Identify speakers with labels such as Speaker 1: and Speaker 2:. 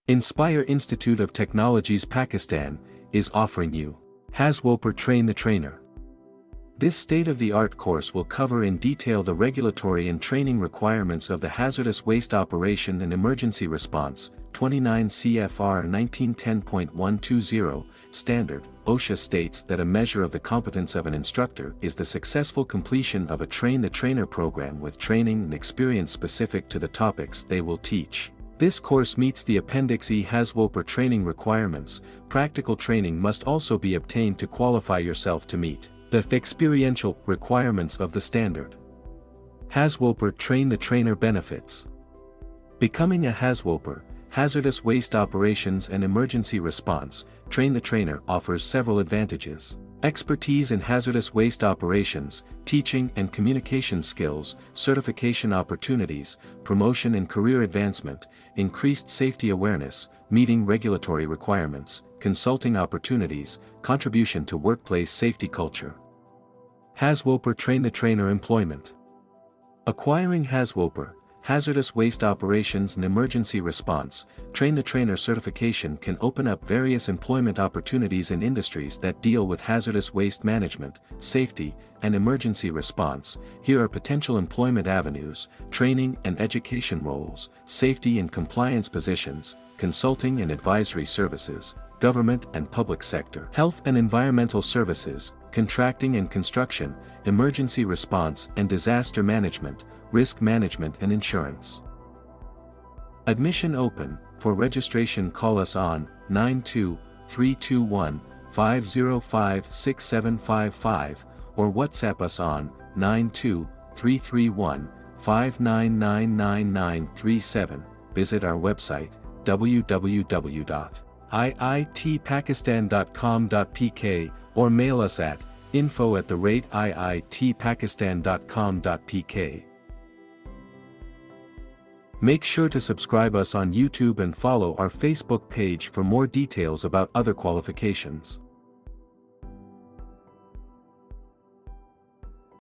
Speaker 1: Inspire Institute of Technologies Pakistan is offering you HAZWOPER Train the Trainer. This state-of-the-art course will cover in detail the regulatory and training requirements of the Hazardous Waste Operation and Emergency Response, 29 CFR 1910.120, Standard. OSHA states that a measure of the competence of an instructor is the successful completion of a Train the Trainer program with training and experience specific to the topics they will teach. This course meets the Appendix E HAZWOPER training requirements. Practical training must also be obtained to qualify yourself to meet the experiential requirements of the standard. HAZWOPER Train the Trainer benefits. Becoming a HAZWOPER, Hazardous Waste Operations and Emergency Response, Train the Trainer offers several advantages. Expertise in hazardous waste operations, teaching and communication skills, certification opportunities, promotion and career advancement, increased safety awareness, meeting regulatory requirements, consulting opportunities, contribution to workplace safety culture. HAZWOPER Train the Trainer employment. Acquiring HAZWOPER, Hazardous Waste Operations and Emergency Response, Train the Trainer certification can open up various employment opportunities in industries that deal with hazardous waste management, safety, and emergency response. Here are potential employment avenues: training and education roles, safety and compliance positions, consulting and advisory services, government and public sector, health and environmental services, contracting and construction, emergency response and disaster management, risk management and insurance. Admission open. For registration call us on 92-321-505-6755 or WhatsApp us on 92-331-5999937. Visit our website www.iitpakistan.com.pk or mail us at info@iitpakistan.com.pk. Make sure to subscribe us on YouTube and follow our Facebook page for more details about other qualifications.